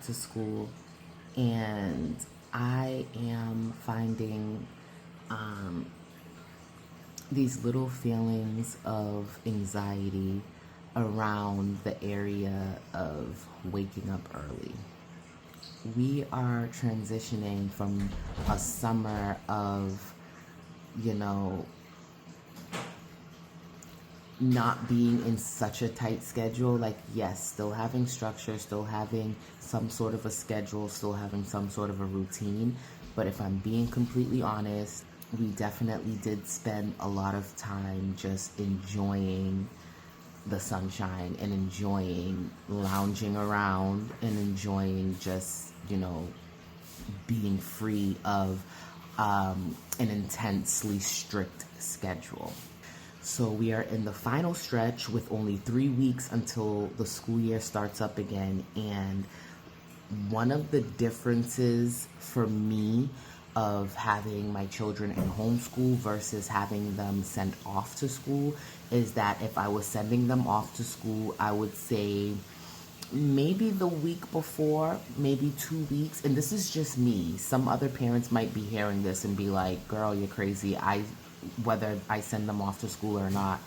to school, and I am finding these little feelings of anxiety around the area of waking up early. We are transitioning from a summer of, you know, not being in such a tight schedule. Like, yes, still having structure, still having some sort of a schedule, still having some sort of a routine. But if I'm being completely honest, we definitely did spend a lot of time just enjoying the sunshine and enjoying lounging around and enjoying just, being free of an intensely strict schedule. So we are in the final stretch with only 3 weeks until the school year starts up again. And one of the differences for me of having my children in homeschool versus having them sent off to school is that if I was sending them off to school, I would say maybe the week before, maybe 2 weeks. And this is just me. Some other parents might be hearing this and be like, girl, you're crazy. Whether I send them off to school or not,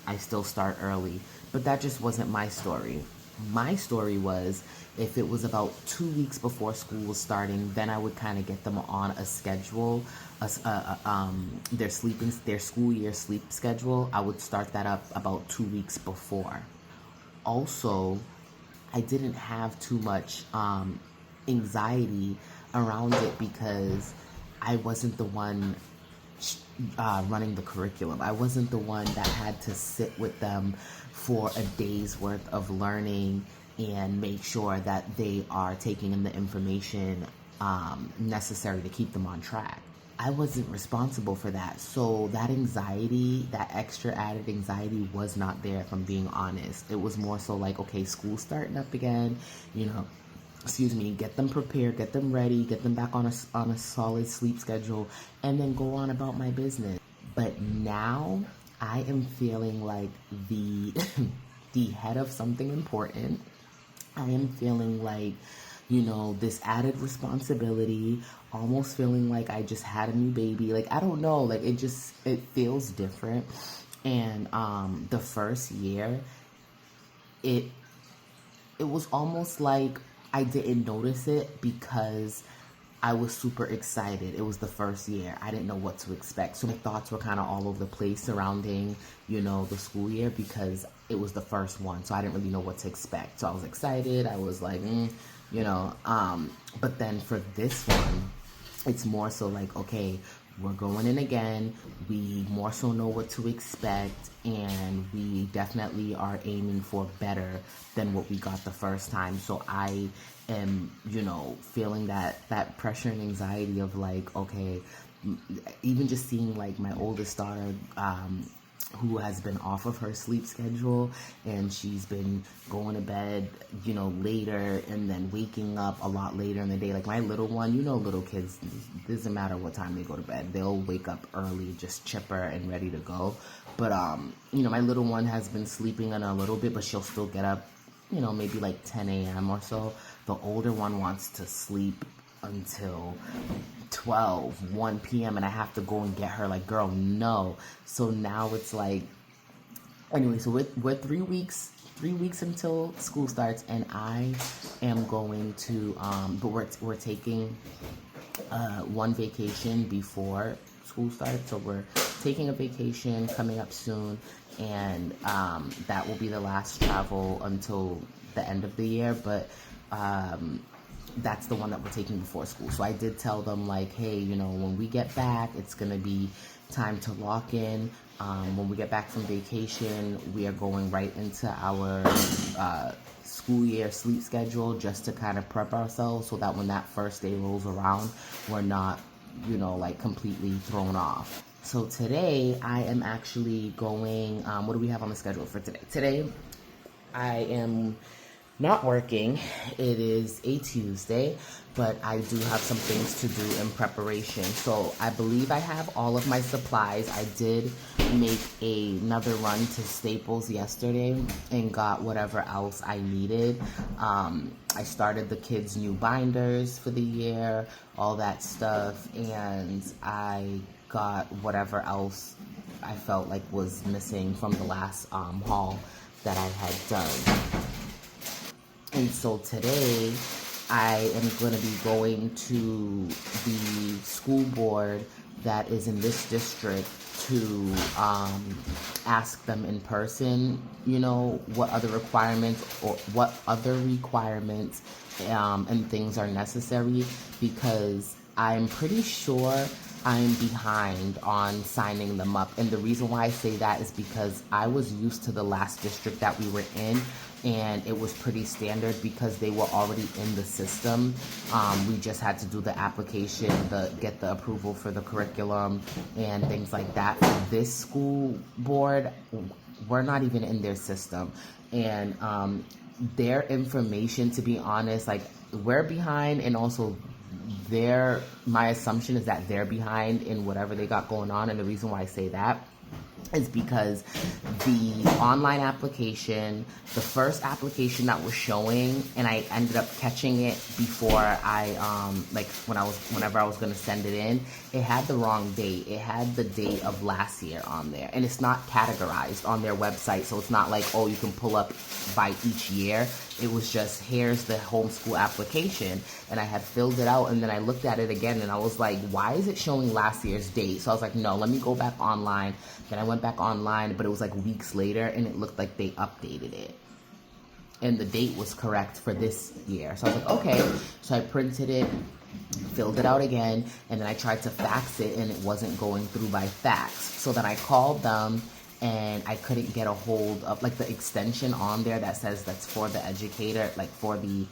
I still start early. But that just wasn't my story. My story was, if it was about 2 weeks before school was starting, then I would kind of get them on a schedule, their school year sleep schedule. I would start that up about 2 weeks before. Also, I didn't have too much anxiety around it because I wasn't the one running the curriculum. I wasn't the one that had to sit with them for a day's worth of learning and make sure that they are taking in the information necessary to keep them on track. I wasn't responsible for that. So that anxiety, that extra added anxiety was not there, if I'm being honest. It was more so like, okay, school's starting up again, get them prepared, get them ready, get them back on a solid sleep schedule, and then go on about my business. But now I am feeling like the the head of something important. I am feeling like, this added responsibility, almost feeling like I just had a new baby. Like, I don't know, like it feels different. And the first year, it was almost like I didn't notice it because I was super excited. It was the first year. I didn't know what to expect. So my thoughts were kind of all over the place surrounding, the school year because it was the first one. So I didn't really know what to expect. So I was excited. I was like, but then for this one, it's more so like, okay, we're going in again. We more so know what to expect, and we definitely are aiming for better than what we got the first time. So I am, feeling that pressure and anxiety of like, okay, even just seeing like my oldest daughter, who has been off of her sleep schedule, and she's been going to bed, later, and then waking up a lot later in the day. Like my little one, little kids, it doesn't matter what time they go to bed. They'll wake up early, just chipper and ready to go. But, my little one has been sleeping in a little bit, but she'll still get up, maybe like 10 a.m. or so. The older one wants to sleep until 1 p.m. and I have to go and get her. Like, girl, no. So now it's like, anyway, so we're 3 weeks until school starts, and I am going to but we're taking one vacation before school starts. So we're taking a vacation coming up soon, and that will be the last travel until the end of the year. But that's the one that we're taking before school. So I did tell them, like, hey, when we get back, it's going to be time to lock in. When we get back from vacation, we are going right into our school year sleep schedule just to kind of prep ourselves so that when that first day rolls around, we're not, like completely thrown off. So today I am actually going, what do we have on the schedule for today? Today I am not working. It is a Tuesday, but I do have some things to do in preparation. So I believe I have all of my supplies. I did make another run to Staples yesterday and got whatever else I needed. I started the kids' new binders for the year, all that stuff, and I got whatever else I felt like was missing from the last haul that I had done. And so today I am going to be going to the school board that is in this district to ask them in person, you know, what other requirements and things are necessary, because I'm pretty sure I'm behind on signing them up. And the reason why I say that is because I was used to the last district that we were in, and it was pretty standard because they were already in the system. We just had to do the application, get the approval for the curriculum and things like that. For this school board, we're not even in their system. And their information, to be honest, like, we're behind, and also my assumption is that they're behind in whatever they got going on. And the reason why I say that is because the online application, the first application that was showing, and I ended up catching it before I whenever I was going to send it in, it had the wrong date. It had the date of last year on there, and it's not categorized on their website, so it's not like, oh, you can pull up by each year. It was just, here's the homeschool application, and I had filled it out, and then I looked at it again, and I was like, why is it showing last year's date? So I was like, no, let me go back online. Then I went back online, but it was like weeks later, and it looked like they updated it, and the date was correct for this year. So I was like, okay. So I printed it, filled it out again, and then I tried to fax it, and it wasn't going through by fax. So then I called them, and I couldn't get a hold of, like, the extension on there that says that's for the educator, like for the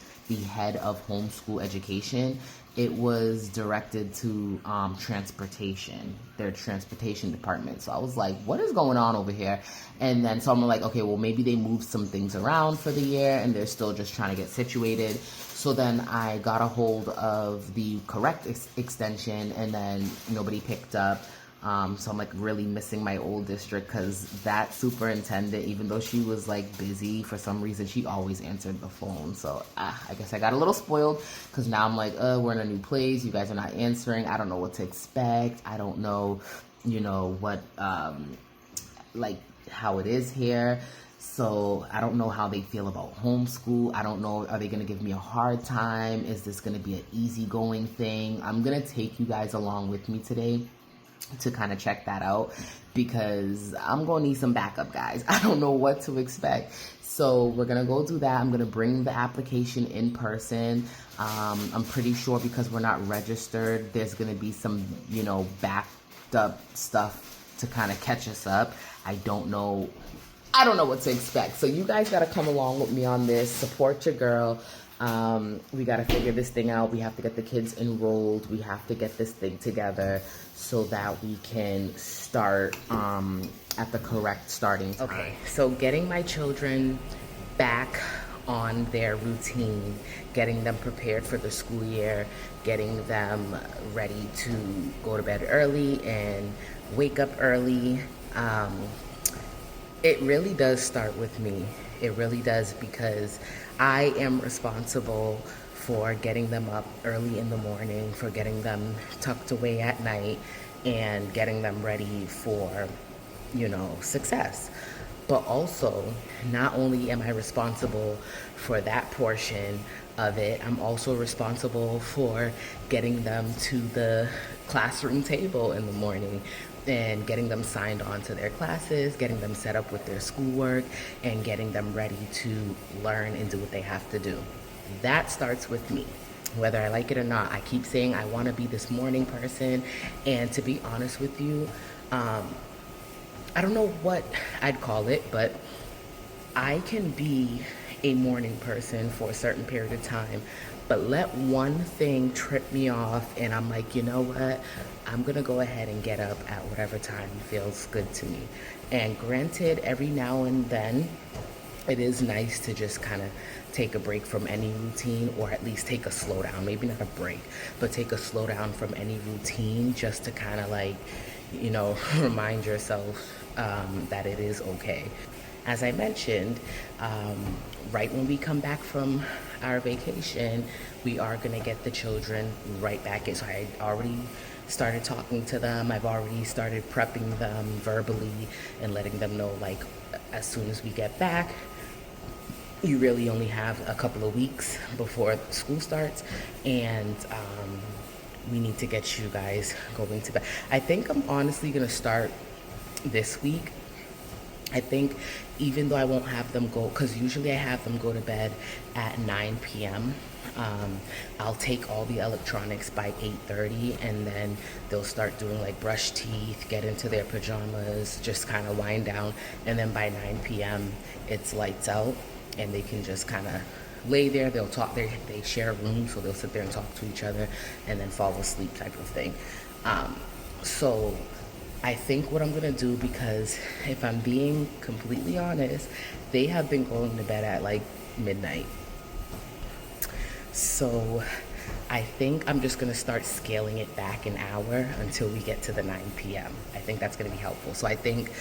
head of homeschool education. It was directed to transportation, their transportation department. So I was like, what is going on over here? And then so I'm like, okay, well, maybe they moved some things around for the year and they're still just trying to get situated. So then I got a hold of the correct extension, and then nobody picked up. So I'm like really missing my old district, because that superintendent, even though she was like busy, for some reason she always answered the phone. So I guess I got a little spoiled, because now I'm like, we're in a new place, you guys are not answering, I don't know what to expect, I don't know, you know, what like how it is here. So I don't know how they feel about homeschool. I don't know, are they going to give me a hard time? Is this going to be an easygoing thing? I'm going to take you guys along with me today to kind of check that out, because I'm going to need some backup, guys. I don't know what to expect. So we're going to go do that. I'm going to bring the application in person. I'm pretty sure, because we're not registered, there's going to be some, you know, backed up stuff to kind of catch us up. I don't know what to expect. So you guys got to come along with me on this. Support your girl. We got to figure this thing out. We have to get the kids enrolled. We have to get this thing together so that we can start at the correct starting time. Okay, so getting my children back on their routine, getting them prepared for the school year, getting them ready to go to bed early and wake up early. It really does start with me. It really does, because I am responsible for getting them up early in the morning, for getting them tucked away at night, and getting them ready for, you know, success. But also, not only am I responsible for that portion of it, I'm also responsible for getting them to the classroom table in the morning and getting them signed on to their classes, getting them set up with their schoolwork, and getting them ready to learn and do what they have to do. That starts with me, whether I like it or not. I keep saying I want to be this morning person, and to be honest with you, I don't know what I'd call it, but I can be a morning person for a certain period of time, but let one thing trip me off and I'm like, you know what, I'm gonna go ahead and get up at whatever time feels good to me. And granted, every now and then it is nice to just kind of take a break from any routine, or at least take a slowdown, maybe not a break, but take a slowdown from any routine, just to kind of like, remind yourself that it is okay. As I mentioned, right when we come back from our vacation, we are going to get the children right back in. So I already started talking to them. I've already started prepping them verbally and letting them know, like, as soon as we get back, you really only have a couple of weeks before school starts, and we need to get you guys going to bed. I think I'm honestly going to start this week. I think even though I won't have them go, because usually I have them go to bed at 9 p.m., I'll take all the electronics by 8:30, and then they'll start doing like brush teeth, get into their pajamas, just kind of wind down, and then by 9 p.m. it's lights out, and they can just kind of lay there. They'll talk. They share a room, so they'll sit there and talk to each other, and then fall asleep, type of thing. So I think what I'm gonna do, because if I'm being completely honest, they have been going to bed at like midnight. So I think I'm just gonna start scaling it back an hour until we get to the 9 p.m. I think that's gonna be helpful. So I think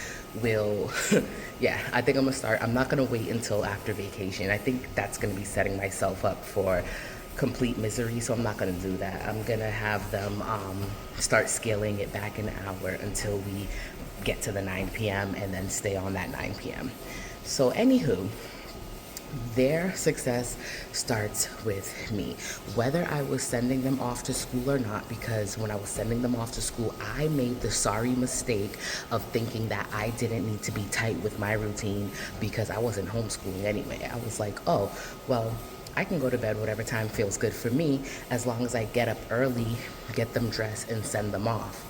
I think I'm gonna start. I'm not gonna wait until after vacation. I think that's gonna be setting myself up for complete misery, so I'm not gonna do that. I'm gonna have them start scaling it back an hour until we get to the 9 p.m. and then stay on that 9 p.m. So anywho, their success starts with me. Whether I was sending them off to school or not, because when I was sending them off to school, I made the sorry mistake of thinking that I didn't need to be tight with my routine because I wasn't homeschooling anyway. I was like, oh, well, I can go to bed whatever time feels good for me, as long as I get up early, get them dressed, and send them off.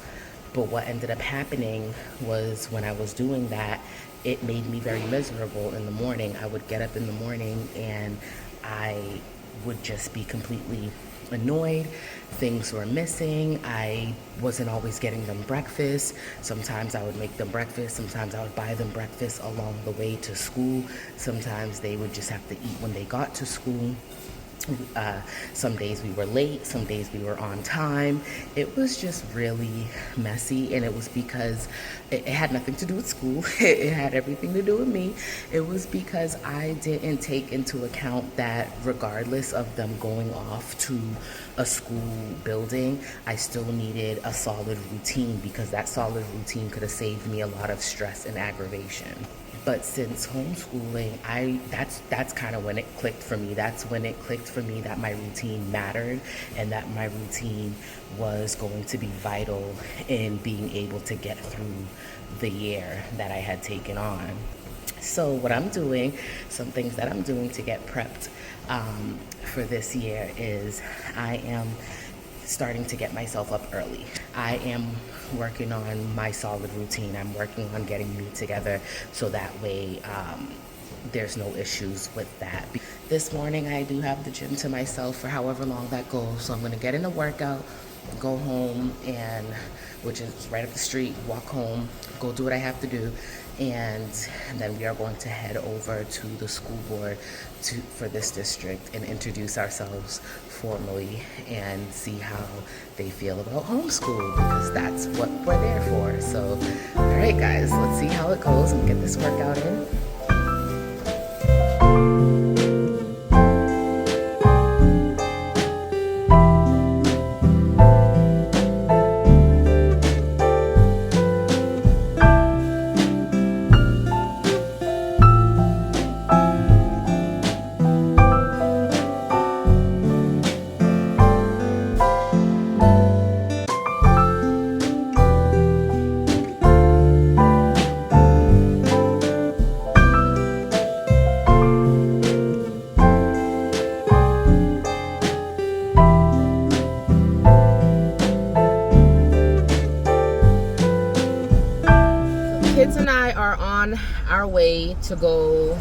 But what ended up happening was, when I was doing that, it made me very miserable in the morning. I would get up in the morning and I would just be completely annoyed. Things were missing. I wasn't always getting them breakfast. Sometimes I would make them breakfast. Sometimes I would buy them breakfast along the way to school. Sometimes they would just have to eat when they got to school. Some days we were late, some days we were on time. It was just really messy, and it was because it had nothing to do with school. It had everything to do with me. It was because I didn't take into account that regardless of them going off to a school building, I still needed a solid routine, because that solid routine could have saved me a lot of stress and aggravation. But since homeschooling, that's kind of when it clicked for me. That's when it clicked for me that my routine mattered, and that my routine was going to be vital in being able to get through the year that I had taken on. So what I'm doing, some things that I'm doing to get prepped for this year, is I am starting to get myself up early. I am working on my solid routine. I'm working on getting me together, so that way there's no issues with that. This morning I do have the gym to myself for however long that goes, so I'm going to get in a workout, go home, and which is right up the street, walk home, go do what I have to do, and then we are going to head over to the school board for this district and introduce ourselves formally and see how they feel about homeschool, because that's what we're there for. So, all right, guys, let's see how it goes and get this workout in. Kids and I are on our way to go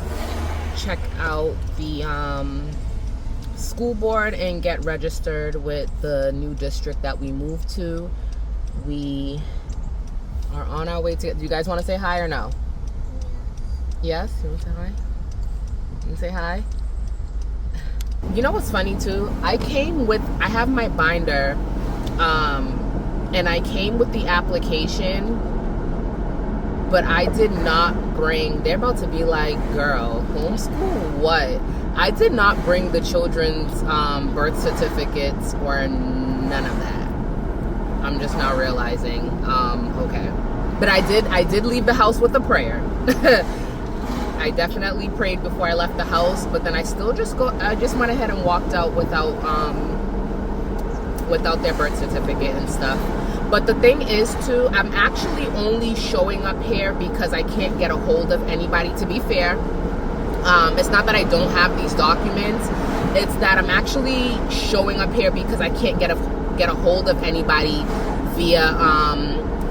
check out the school board and get registered with the new district that we moved to. We are on our way to. Do you guys want to say hi or no? Yes? You want to say hi? You say hi. You know what's funny too? I have my binder, and I came with the application, but I did not bring, they're about to be like, girl, homeschool what? I did not bring the children's birth certificates or none of that. I'm just now realizing, okay. But I did leave the house with a prayer. I definitely prayed before I left the house, but then I just went ahead and walked out without their birth certificate and stuff. But the thing is too, I'm actually only showing up here because I can't get a hold of anybody, to be fair. It's not that I don't have these documents, it's that I'm actually showing up here because I can't get a hold of anybody via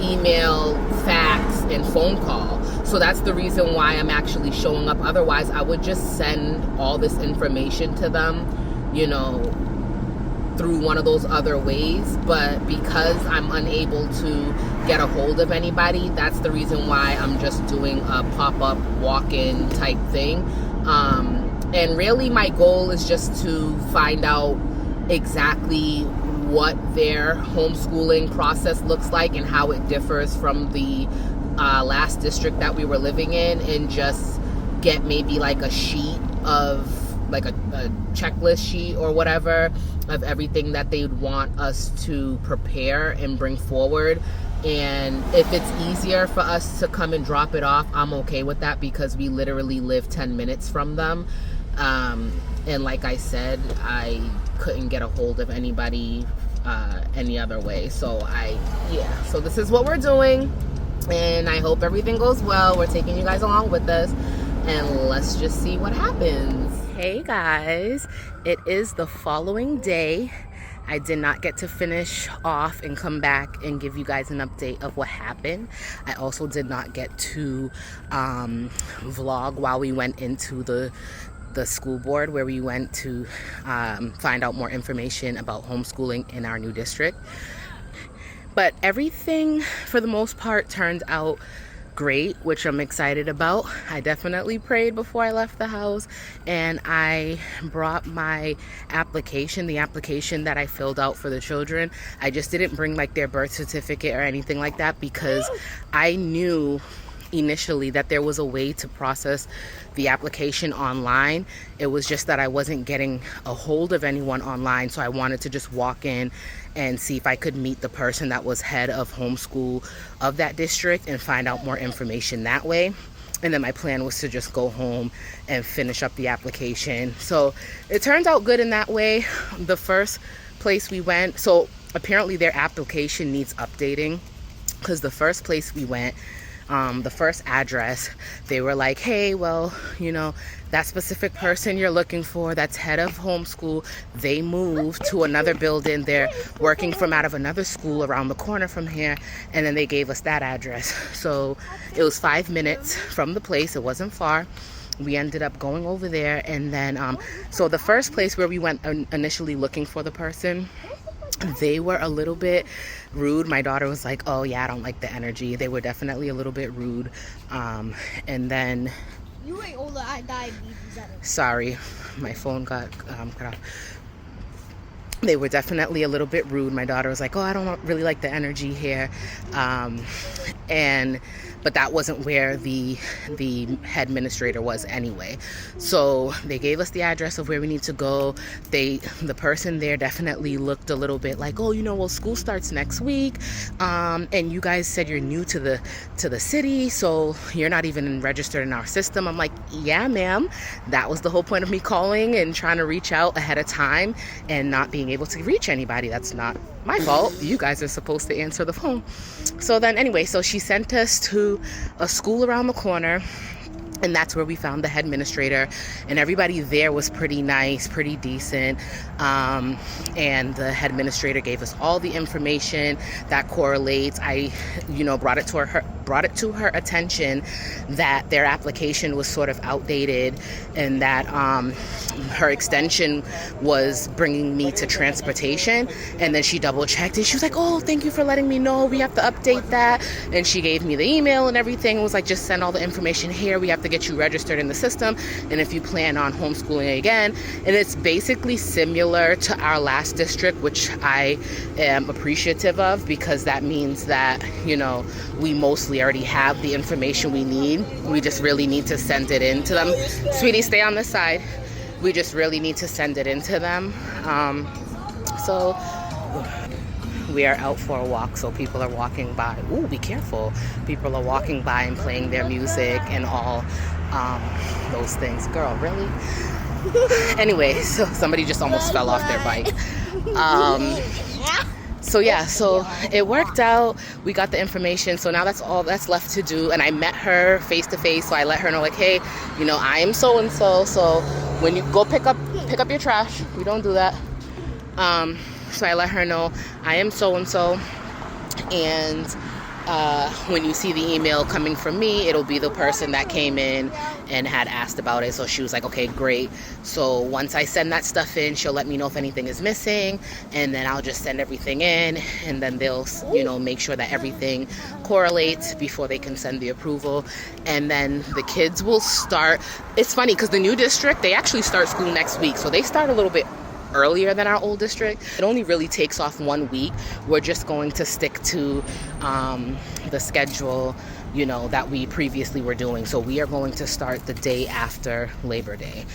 email, fax, and phone call. So that's the reason why I'm actually showing up. Otherwise, I would just send all this information to them, you know, through one of those other ways. But because I'm unable to get a hold of anybody, that's the reason why I'm just doing a pop-up walk-in type thing. And really my goal is just to find out exactly what their homeschooling process looks like and how it differs from the last district that we were living in, and just get maybe like a sheet of like a checklist sheet or whatever of everything that they would want us to prepare and bring forward. And if it's easier for us to come and drop it off, I'm okay with that, because we literally live 10 minutes from them. And like I said, I couldn't get a hold of anybody any other way. So so this is what we're doing, and I hope everything goes well. We're taking you guys along with us, and let's just see what happens. Hey guys, it is the following day. I did not get to finish off and come back and give you guys an update of what happened. I also did not get to vlog while we went into the school board, where we went to find out more information about homeschooling in our new district. But everything for the most part turned out great, which I'm excited about. I definitely prayed before I left the house, and I brought my application, the application that I filled out for the children. I just didn't bring like their birth certificate or anything like that, because I knew initially that there was a way to process the application online. It was just that I wasn't getting a hold of anyone online, so I wanted to just walk in and see if I could meet the person that was head of homeschool of that district and find out more information that way. And then my plan was to just go home and finish up the application. So it turned out good in that way. The first place we went, so apparently their application needs updating, because the first place we went, the first address, they were like, hey, well, you know, that specific person you're looking for that's head of homeschool, they moved to another building. They're working from out of another school around the corner from here. And then they gave us that address. So it was 5 minutes from the place. It wasn't far. We ended up going over there. And then, so the first place where we went initially looking for the person, they were a little bit rude. My daughter was like, oh yeah, I don't like the energy. They were definitely a little bit rude. And then, you ain't older, I died. Sorry, my phone got cut off. They were definitely a little bit rude. My daughter was like, oh, I don't really like the energy here. But that wasn't where the head administrator was anyway. So they gave us the address of where we need to go. The person there definitely looked a little bit like, oh, you know, well, school starts next week, and you guys said you're new to the city, so you're not even registered in our system. I'm like, yeah, ma'am. That was the whole point of me calling and trying to reach out ahead of time and not being able to reach anybody. That's not my fault. You guys are supposed to answer the phone. So then anyway, so she sent us to a school around the corner, and that's where we found the head administrator, and everybody there was pretty nice, pretty decent. And the head administrator gave us all the information that correlates. I, brought it to brought it to her attention that their application was sort of outdated and that her extension was bringing me to transportation. And then she double checked and she was like, oh, thank you for letting me know. We have to update that. And she gave me the email and everything. It was like, just send all the information here. We have to get you registered in the system. And if you plan on homeschooling again. And it's basically similar to our last district, which I am appreciative of, because that means that, you know, we mostly already have the information we need. We just really need to send it in to them. Sweetie, stay on this side. We just really need to send it in to them. So we are out for a walk, so people are walking by. Ooh, be careful. People are walking by and playing their music and all those things. Girl, really? Anyway, so somebody just almost fell off their bike. So yeah, so it worked out. We got the information, so now that's all that's left to do. And I met her face to face, so I let her know, like, hey, you know, I am so and so. So when you go pick up your trash, we don't do that. So I let her know I am so and so, and when you see the email coming from me, it'll be the person that came in and had asked about it. So she was like, okay, great. So once I send that stuff in, she'll let me know if anything is missing, and then I'll just send everything in, and then they'll, you know, make sure that everything correlates before they can send the approval. And then the kids will start. It's funny because the new district, they actually start school next week, so they start a little bit earlier than our old district. It only really takes off 1 week. We're just going to stick to the schedule, you know, that we previously were doing. So we are going to start the day after Labor Day.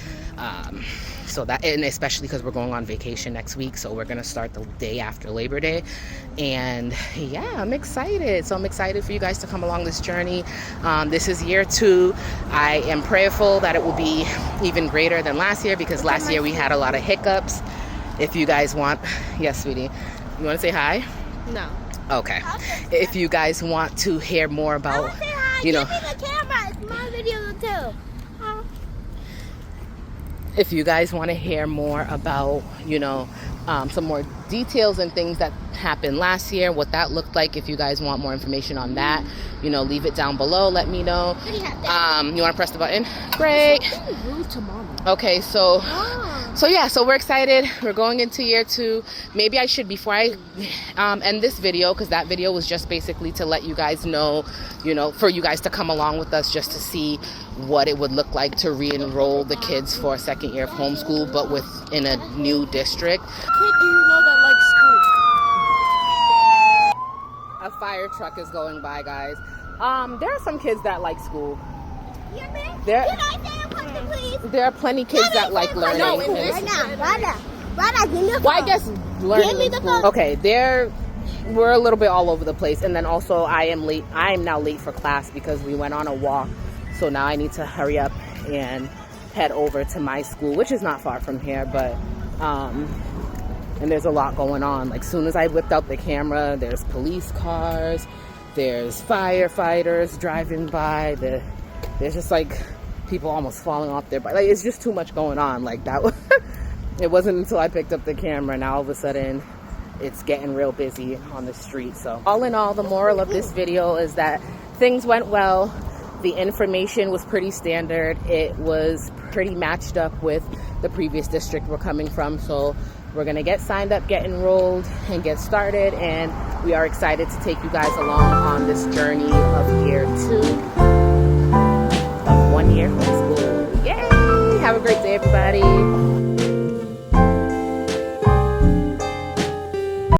So that, and especially because we're going on vacation next week, so we're going to start the day after Labor Day. And yeah, I'm excited. So I'm excited for you guys to come along this journey. This is year 2. I am prayerful that it will be even greater than last year, because last year we had a lot of hiccups. If you guys want, yes, sweetie, you want to say hi? No. Okay. If you guys want to hear more about, you know, Give me the camera. It's my video too. if you guys want to hear more about, you know, some more details and things that happened last year, what that looked like, if you guys want more information on that, you know, leave it down below. Let me know. You want to press the button? Great. Okay, so yeah, so we're excited. We're going into year 2. Maybe I should, before I end this video, because that video was just basically to let you guys know, you know, for you guys to come along with us just to see what it would look like to re-enroll the kids for a second year of homeschool, but in a new district. Kid, do you know that likes school? A fire truck is going by, guys. There are some kids that like school. There are plenty of kids that like learning. No, right now. Give me the phone. Well, I guess learning. Give me the phone. Okay, we're a little bit all over the place, and then also I am late. I am now late for class because we went on a walk. So now I need to hurry up and head over to my school, which is not far from here, but and there's a lot going on. Like, soon as I whipped out the camera, there's police cars, there's firefighters driving by, there's just like people almost falling off their bike. Like, it's just too much going on. Like, that was it wasn't until I picked up the camera, now all of a sudden it's getting real busy on the street. So all in all, the moral of this video is that things went well. The information was pretty standard. It was pretty matched up with the previous district we're coming from. So we're gonna get signed up, get enrolled, and get started. And we are excited to take you guys along on this journey of year 2.